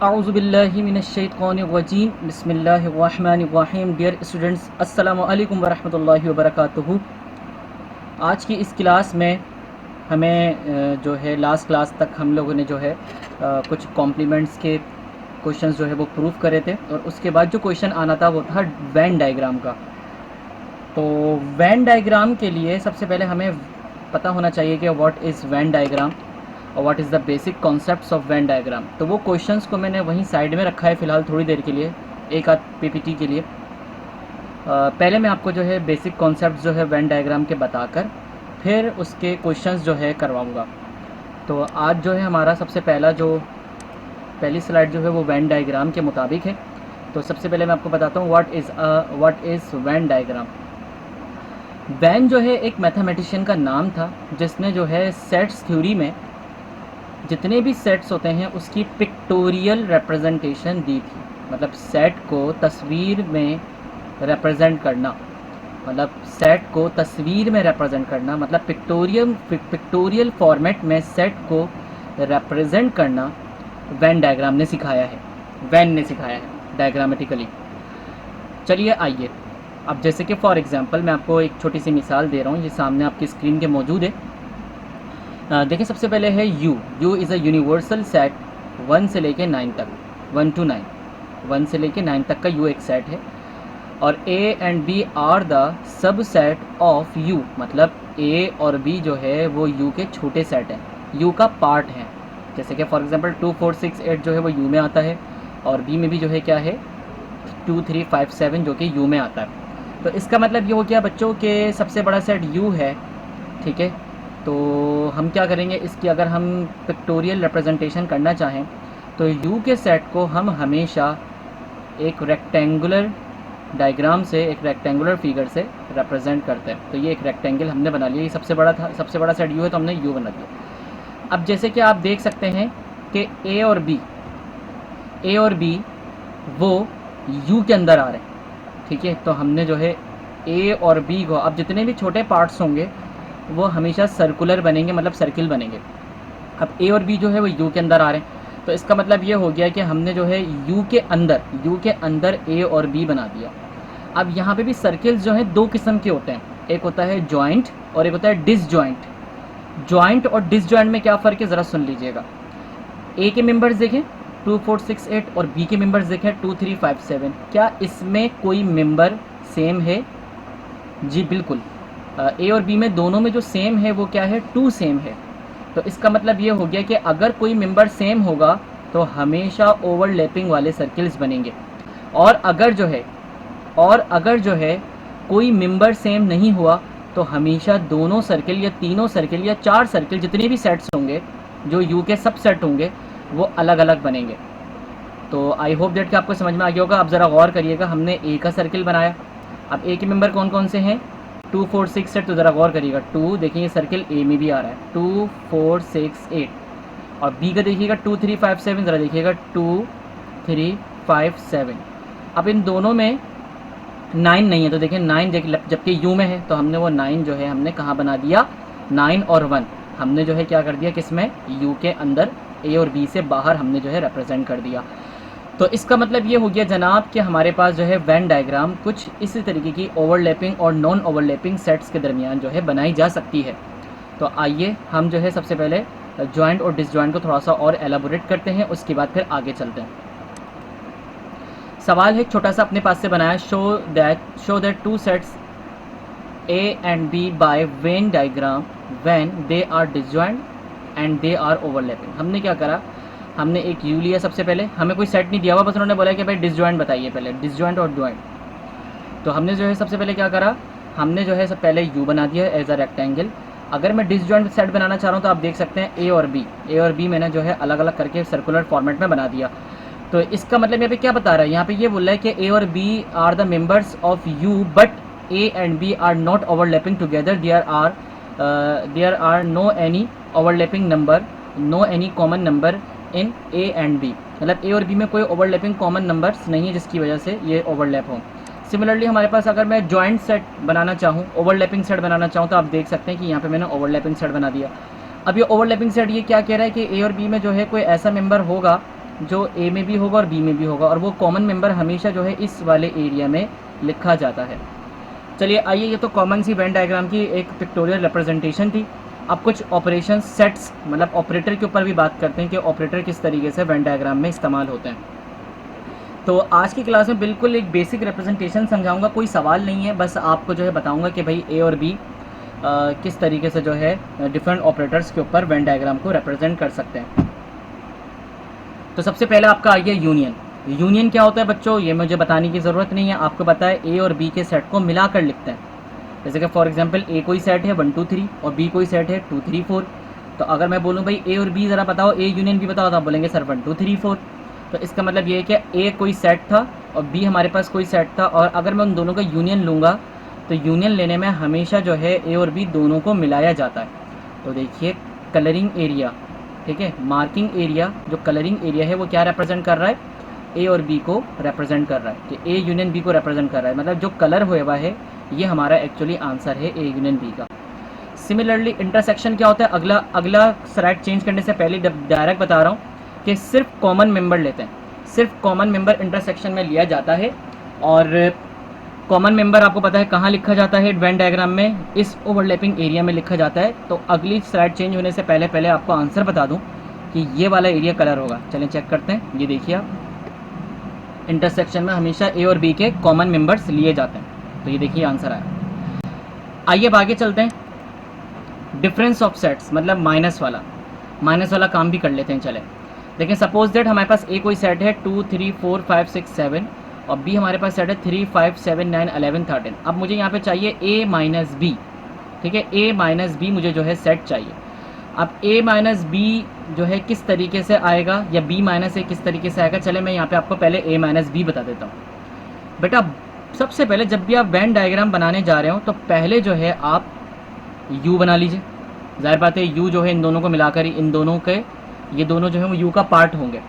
आऊज़ुबिल्लाहि मिनश्शैतानिर्रजीम बिस्मिल्लाहिर्रहमानिर्रहीम। Dear students, अस्सलामु अलैकुम वरहमतुल्लाहि वबरकातुहू। आज की इस क्लास में हमें जो है लास्ट क्लास तक हम लोगों ने जो है कुछ कॉम्प्लीमेंट्स के क्वेश्चंस जो है वो प्रूव करे थे, और उसके बाद जो क्वेश्चन आना था वो था वैन डायग्राम का। तो वैन डायग्राम के लिए सबसे पहले हमें पता होना चाहिए कि व्हाट इज़ वैन डायग्राम और what is the basic concepts of Venn diagram. तो वो क्वेश्चंस को मैंने वहीं साइड में रखा है फ़िलहाल थोड़ी देर के लिए, एक आध पीपीटी के लिए। पहले मैं आपको जो है बेसिक कॉन्सेप्ट जो है वैन डायग्राम के बताकर फिर उसके क्वेश्चंस जो है करवाऊँगा। तो आज जो है हमारा सबसे पहली स्लाइड जो है वो वैन डायग्राम के मुताबिक है। तो सबसे पहले मैं आपको बताता हूँ what is Venn diagram. Venn जो है एक मैथमेटिशियन का नाम था जिसने जो है सेट्स थ्योरी में जितने भी सेट्स होते हैं उसकी पिक्टोरियल रिप्रेजेंटेशन दी थी। मतलब सेट को तस्वीर में रिप्रेजेंट करना, मतलब सेट को तस्वीर में रिप्रेजेंट करना, मतलब पिक्टोरियल फॉर्मेट में सेट को रिप्रेजेंट करना वैन डायग्राम ने सिखाया है, वैन ने सिखाया है डायग्रामेटिकली। चलिए आइए, अब जैसे कि फॉर एग्जांपल मैं आपको एक छोटी सी मिसाल दे रहा हूँ, ये सामने आपकी स्क्रीन के मौजूद है। देखिए सबसे पहले है you is a universal set 1 से लेके 9 तक, 1 to 9, 1 से लेके 9 तक का यू एक सेट है। और A and B are the subset of U, मतलब ए और बी जो है वो यू के छोटे सेट हैं, यू का पार्ट है। जैसे कि फॉर एग्जांपल 2 4 6 8 जो है वो यू में आता है, और बी में भी जो है क्या है 2 3 5 7 जो कि यू में आता है। तो इसका मतलब ये हो गया बच्चों के सबसे बड़ा सेट यू है, ठीक है। तो हम क्या करेंगे, इसकी अगर हम पिक्टोरियल रिप्रेजेंटेशन करना चाहें तो यू के सेट को हम हमेशा एक रेक्टेंगुलर डायग्राम से, एक रेक्टेंगुलर फिगर से रिप्रेजेंट करते हैं। तो ये एक रेक्टेंगल हमने बना लिया, ये सबसे बड़ा था, सबसे बड़ा सेट यू है तो हमने यू बना दिया। अब जैसे कि आप देख सकते हैं कि ए और बी वो यू के अंदर आ रहे हैं, ठीक है। तो हमने जो है ए और बी को, अब जितने भी छोटे पार्ट्स होंगे वो हमेशा सर्कुलर बनेंगे, मतलब सर्किल बनेंगे। अब ए और बी जो है वो यू के अंदर आ रहे हैं, तो इसका मतलब ये हो गया कि हमने जो है यू के अंदर ए और बी बना दिया। अब यहाँ पे भी सर्किल्स जो हैं दो किस्म के होते हैं, एक होता है जॉइंट और एक होता है डिसजॉइंट। जॉइंट और डिसजॉइंट में क्या फ़र्क है ज़रा सुन लीजिएगा। ए के मेंबर्स देखें 2 4 6 8 और बी के मेंबर्स देखें 2 3 5 7, क्या इसमें कोई मेंबर सेम है? जी बिल्कुल, ए और बी में दोनों में जो सेम है वो क्या है, 2 सेम है। तो इसका मतलब ये हो गया कि अगर कोई मेंबर सेम होगा तो हमेशा ओवरलैपिंग वाले सर्किल्स बनेंगे, और अगर जो है कोई मेंबर सेम नहीं हुआ तो हमेशा दोनों सर्किल या तीनों सर्किल या 4 सर्किल, जितने भी सेट्स होंगे जो यू के सब सेट होंगे वो अलग अलग बनेंगे। तो आई होप डेट कि आपको समझ में आ गया होगा। अब ज़रा गौर करिएगा, हमने ए का सर्किल बनाया। अब ए के मेंबर कौन कौन से हैं, 2 4 6 8, तो ज़रा गौर करिएगा 2, देखिए सर्किल ए में भी आ रहा है 2 4 6 8, और बी का देखिएगा 2 3 5 7, ज़रा देखिएगा 2 3 5 7। अब इन दोनों में 9 नहीं है, तो देखिए 9 जबकि यू में है, तो हमने वो 9 जो है हमने कहाँ बना दिया, 9 और 1 हमने जो है क्या कर दिया, किसमें, यू के अंदर, ए और बी से बाहर हमने जो है रिप्रेजेंट कर दिया। तो इसका मतलब ये हो गया जनाब कि हमारे पास जो है वैन डायग्राम कुछ इसी तरीके की ओवरलैपिंग और नॉन ओवरलैपिंग सेट्स के दरमियान जो है बनाई जा सकती है। तो आइए हम जो है सबसे पहले जॉइंट और डिसजॉइंट को थोड़ा सा और एलाबोरेट करते हैं, उसके बाद फिर आगे चलते हैं। सवाल है छोटा सा अपने पास से बनाया, show that 2 sets A and B by Venn diagram when they are disjoint and they are overlapping. हमने क्या करा, हमने एक यू लिया सबसे पहले, हमें कोई सेट नहीं दिया हुआ, बस उन्होंने बोला कि भाई डिसजॉइंट बताइए पहले, डिसजॉइंट और जॉइंट। तो हमने जो है सबसे पहले क्या करा, हमने जो है सब पहले यू बना दिया एज अ रेक्टेंगल। अगर मैं डिसजॉइंट सेट बनाना चाह रहा हूँ तो आप देख सकते हैं ए और बी मैंने जो है अलग अलग करके सर्कुलर फॉर्मेट में बना दिया। तो इसका मतलब यहाँ पे क्या बता रहा है, यहाँ पे ये बोल रहा है कि ए और B are the members of U but A and B are not overlapping together, there are no any overlapping number, no any common number in A and B. मतलब ए और बी में कोई overlapping common numbers नहीं है जिसकी वजह से ये ओवरलैप हो। सिमिलरली हमारे पास अगर मैं जॉइंट सेट बनाना चाहूँ, ओवरलैपिंग सेट बनाना चाहूँ, तो आप देख सकते हैं कि यहाँ पे मैंने ओवरलैपिंग सेट बना दिया। अब ये ओवरलैपिंग सेट ये क्या कह रहा है कि ए और बी में जो है कोई ऐसा मेंबर होगा जो ए में भी होगा और बी में भी होगा, और वो कॉमन मेंबर हमेशा जो है इस वाले एरिया में लिखा जाता है। चलिए आइए, ये तो कॉमन सी वेन डायग्राम की एक पिक्टोरियल रिप्रेजेंटेशन थी। अब कुछ ऑपरेशन सेट्स मतलब ऑपरेटर के ऊपर भी बात करते हैं कि ऑपरेटर किस तरीके से वेन डायग्राम में इस्तेमाल होते हैं। तो आज की क्लास में बिल्कुल एक बेसिक रिप्रेजेंटेशन समझाऊंगा, कोई सवाल नहीं है, बस आपको जो है बताऊंगा कि भाई ए और बी किस तरीके से जो है डिफरेंट ऑपरेटर्स के ऊपर वेन डायग्राम को रिप्रेजेंट कर सकते हैं। तो सबसे पहले आपका आ गया यूनियन। यूनियन क्या होता है बच्चों, ये मुझे बताने की ज़रूरत नहीं है, आपको पता है ए और बी के सेट को मिलाकर लिखते हैं। जैसे कि फॉर एग्जांपल ए कोई सेट है 1 2 3 और बी कोई सेट है 2 3 4। तो अगर मैं बोलूँ भाई ए और बी ज़रा बताओ, ए यूनियन बी बताओ, तो आप बोलेंगे सर 1 2 3 4। तो इसका मतलब ये है कि ए कोई सेट था और बी हमारे पास कोई सेट था, और अगर मैं उन दोनों का यूनियन लूँगा तो यूनियन लेने में हमेशा जो है ए और बी दोनों को मिलाया जाता है। तो देखिए कलरिंग एरिया, ठीक है, मार्किंग एरिया, जो कलरिंग एरिया है वो क्या रिप्रेजेंट कर रहा है, ए और बी को रिप्रेजेंट कर रहा है, कि ए यूनियन बी को रिप्रेजेंट कर रहा है। मतलब जो कलर हुआ है ये हमारा एक्चुअली आंसर है ए यूनियन बी का। सिमिलरली इंटरसेक्शन क्या होता है, अगला स्लाइड चेंज करने से पहले डायरेक्ट बता रहा हूँ कि सिर्फ कॉमन मेंबर लेते हैं, सिर्फ कॉमन मेंबर इंटरसेक्शन में लिया जाता है। और कॉमन मेंबर आपको पता है कहाँ लिखा जाता है वेन डायग्राम में, इस ओवरलैपिंग एरिया में लिखा जाता है। तो अगली स्लाइड चेंज होने से पहले आपको आंसर बता दूं कि ये वाला एरिया कलर होगा। चलें चेक करते हैं, ये देखिए आप, इंटरसेक्शन में हमेशा ए और बी के कॉमन मेंबर्स लिए जाते हैं। तो ये देखिए आंसर आया। आइए अब आगे चलते हैं। डिफरेंस ऑफ सेट्स मतलब माइनस वाला काम भी कर लेते हैं। चले देखिए, सपोज दैट हमारे पास ए कोई सेट है 2 3 4 5 6 7 और बी हमारे पास सेट है 3 5 7 9 11 13। अब मुझे यहाँ पे चाहिए a माइनस बी, ठीक है, a माइनस बी मुझे जो है सेट चाहिए। अब a माइनस बी जो है किस तरीके से आएगा या b माइनस ए किस तरीके से आएगा, चले मैं यहाँ पे आपको पहले a माइनस बी बता देता हूँ। बेटा सबसे पहले जब भी आप वेन डायग्राम बनाने जा रहे हो तो पहले जो है आप u बना लीजिए। जाहिर बात है u जो है इन दोनों को मिलाकर ही इन दोनों के ये दोनों जो है वो u का पार्ट होंगे।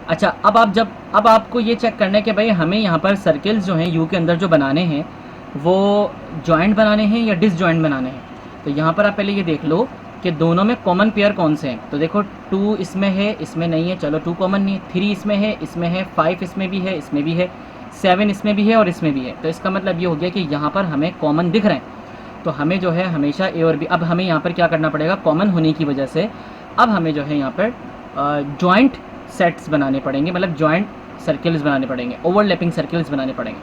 अच्छा, अब आपको ये चेक करना है कि भाई हमें यहाँ पर सर्कल्स जो हैं यू के अंदर जो बनाने हैं वो जॉइंट बनाने हैं या डिसजॉइंट बनाने हैं। तो यहाँ पर आप पहले ये देख लो कि दोनों में कॉमन पेयर कौन से हैं। तो देखो 2 इसमें है, इसमें नहीं है, चलो 2 कॉमन नहीं है, 3 इसमें है, 5 इसमें भी है, इसमें भी है, 7 इसमें भी है और इसमें भी है। तो इसका मतलब ये हो गया कि यहाँ पर हमें कॉमन दिख रहे हैं। तो हमें जो है हमेशा ए और बी, अब हमें यहाँ पर क्या करना पड़ेगा, कॉमन होने की वजह से अब हमें जो है यहाँ पर जॉइंट सेट्स बनाने पड़ेंगे, मतलब जॉइंट सर्कल्स बनाने पड़ेंगे, ओवरलैपिंग सर्कल्स बनाने पड़ेंगे।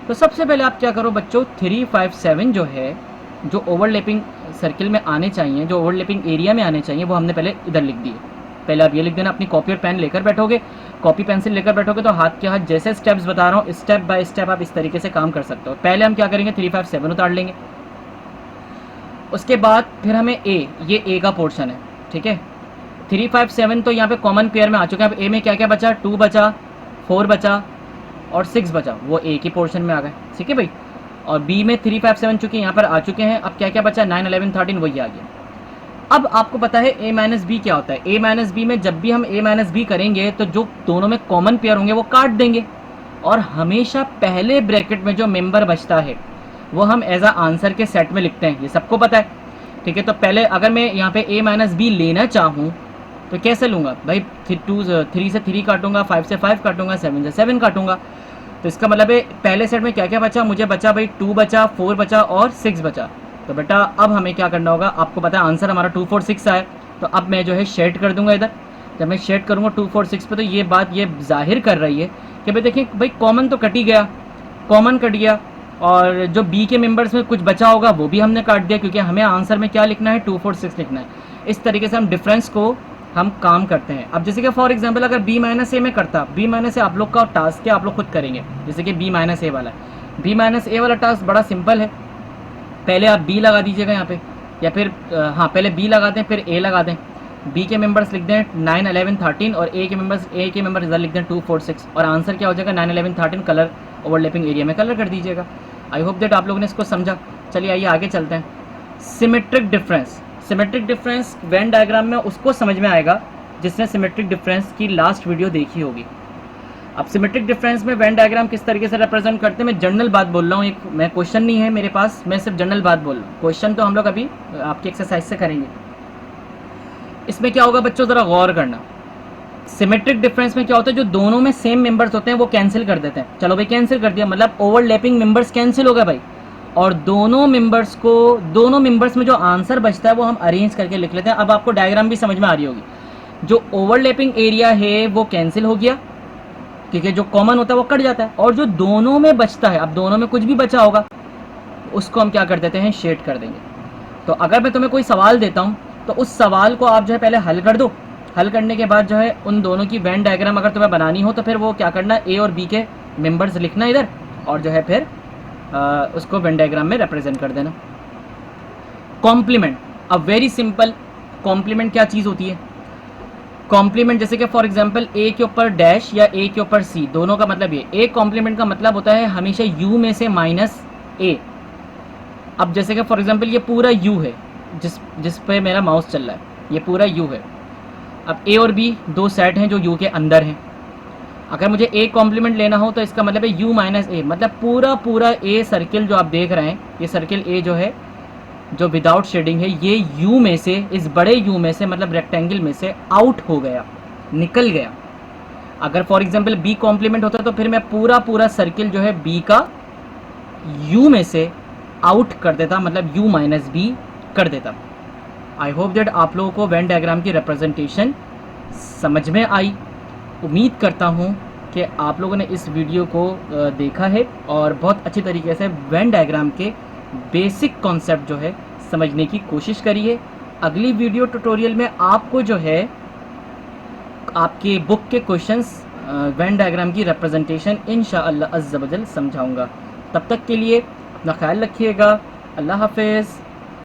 तो सबसे पहले आप क्या करो बच्चों, 3 5 7 जो है जो ओवरलैपिंग सर्कल में आने चाहिए, जो ओवरलैपिंग एरिया में आने चाहिए, वो हमने पहले इधर लिख दिए। पहले आप ये लिख देना, अपनी कॉपी और पेन लेकर बैठोगे, कॉपी पेंसिल लेकर बैठोगे तो हाथ के हाथ जैसे स्टेप्स बता रहा हूँ स्टेप बाय स्टेप आप इस तरीके से काम कर सकते हो। पहले हम क्या करेंगे, 3 5 7 उतार लेंगे। उसके बाद फिर हमें ये ए का पोर्शन है, ठीक है, 3 5 7 तो यहाँ पे कॉमन पेयर में आ चुके हैं। अब ए में क्या क्या बचा, 2 बचा, 4 बचा और 6 बचा, वो ए के पोर्शन में आ गए, ठीक है भाई। और बी में 3 5 7 चुके यहाँ पर आ चुके हैं। अब क्या क्या बचा, 9 11 13 वही आ गया। अब आपको पता है ए माइनस बी क्या होता है। ए माइनस बी में जब भी हम ए माइनस बी करेंगे तो जो दोनों में कॉमन पेयर होंगे वो काट देंगे और हमेशा पहले ब्रैकेट में जो मेंबर बचता है वो हम एज अ आंसर के सेट में लिखते हैं, ये सबको पता है, ठीक है। तो पहले अगर मैं यहाँ पे ए माइनस बी लेना चाहूँ तो कैसे लूँगा भाई, 3 से 3 काटूंगा, 5 से 5 काटूंगा, 7 से 7 काटूंगा। तो इसका मतलब है पहले सेट में क्या क्या बचा, मुझे बचा भाई 2 बचा, 4 बचा और 6 बचा। तो बेटा अब हमें क्या करना होगा, आपको पता है आंसर हमारा 2 4 6 आया। तो अब मैं जो है शेड कर दूंगा इधर। जब मैं शेड करूँगा 2 4 6 पे तो ये बात ये जाहिर कर रही है कि भाई देखिए भाई कॉमन तो कट ही गया, कॉमन कट गया और जो बी के मेंबर्स में कुछ बचा होगा वो भी हमने काट दिया, क्योंकि हमें आंसर में क्या लिखना है, 2 4 6 लिखना है। इस तरीके से हम डिफरेंस को हम काम करते हैं। अब जैसे कि फॉर एग्जांपल अगर बी माइनस ए में करता, बी माइनस ए आप लोग का टास्क क्या आप लोग खुद करेंगे, जैसे कि बी माइनस ए वाला है। बी माइनस ए वाला टास्क बड़ा सिंपल है, पहले आप बी लगा दीजिएगा यहाँ पे, या फिर हाँ पहले बी लगा दें फिर ए लगा दें। बी के मेंबर्स लिख दें 9 11 13 और ए के मेंबर्स इधर लिख दें 2 4 6 और आंसर क्या हो जाएगा 9 11 13 कलर ओवरलैपिंग एरिया में कलर कर दीजिएगा। आई होप दैट आप लोगों ने इसको समझा। चलिए आइए आगे चलते हैं। Symmetric difference, symmetric difference Venn diagram में उसको समझ में आएगा जिसने सिमेट्रिक डिफरेंस की लास्ट वीडियो देखी होगी। अब सिमेट्रिक डिफरेंस में वेन डायग्राम किस तरीके से रिप्रेजेंट करते हैं, मैं जनरल बात बोल रहा हूँ, एक मैं क्वेश्चन नहीं है मेरे पास, मैं सिर्फ जनरल बात बोल रहा हूँ। क्वेश्चन तो हम लोग अभी आपकी एक्सरसाइज से करेंगे। इसमें क्या होगा बच्चों, ज़रा गौर करना। सिमेट्रिक डिफरेंस में क्या होता है, जो दोनों में सेम मेंबर्स होते हैं वो कैंसिल कर देते हैं। चलो भाई कैंसिल कर दिया, मतलब ओवरलैपिंग मेंबर्स कैंसिल हो गए भाई, और दोनों मेंबर्स में जो आंसर बचता है वो हम अरेंज करके लिख लेते हैं। अब आपको डायग्राम भी समझ में आ रही होगी। जो ओवरलैपिंग एरिया है वो कैंसिल हो गया, क्योंकि जो कॉमन होता है वो कट जाता है, और जो दोनों में बचता है, अब दोनों में कुछ भी बचा होगा उसको हम क्या कर देते हैं, शेड कर देंगे। तो अगर मैं तुम्हें कोई सवाल देता हूँ तो उस सवाल को आप जो है पहले हल कर दो। हल करने के बाद जो है उन दोनों की वेन डायग्राम अगर तुम्हें बनानी हो तो फिर वो क्या करना, ए और बी के मेंबर्स लिखना इधर, और जो है फिर उसको वेन डायग्राम में रिप्रेजेंट कर देना। कॉम्प्लीमेंट, अब वेरी सिंपल। कॉम्प्लीमेंट क्या चीज़ होती है? कॉम्प्लीमेंट जैसे कि फॉर एग्जांपल ए के ऊपर डैश या ए के ऊपर सी, दोनों का मतलब ये। ए कॉम्प्लीमेंट का मतलब होता है हमेशा यू में से माइनस ए। अब जैसे कि फॉर एग्जांपल ये पूरा यू है, जिस पे मेरा माउस चल रहा है, ये पूरा यू है। अब ए और बी दो सेट हैं जो यू के अंदर हैं। अगर मुझे ए कॉम्प्लीमेंट लेना हो तो इसका मतलब है यू माइनस ए, मतलब पूरा ए सर्किल जो आप देख रहे हैं, ये सर्किल ए जो है, जो विदाउट शेडिंग है, ये यू में से, इस बड़े यू में से, मतलब रेक्टेंगल में से आउट हो गया, निकल गया। अगर फॉर एग्जांपल बी कॉम्प्लीमेंट होता तो फिर मैं पूरा सर्किल जो है बी का यू में से आउट कर देता, मतलब यू माइनस बी कर देता। आई होप दैट आप लोगों को वेन डायग्राम की रिप्रेजेंटेशन समझ में आई। उम्मीद करता हूँ कि आप लोगों ने इस वीडियो को देखा है और बहुत अच्छी तरीके से वेन डायग्राम के बेसिक कॉन्सेप्ट जो है समझने की कोशिश करी है। अगली वीडियो ट्यूटोरियल में आपको जो है आपके बुक के क्वेश्चंस वेन डायग्राम की रिप्रेजेंटेशन इंशाअल्लाह अज़्ज़ा वजल समझाऊंगा। तब तक के लिए अपना ख्याल रखिएगा। अल्लाह हाफ़िज़।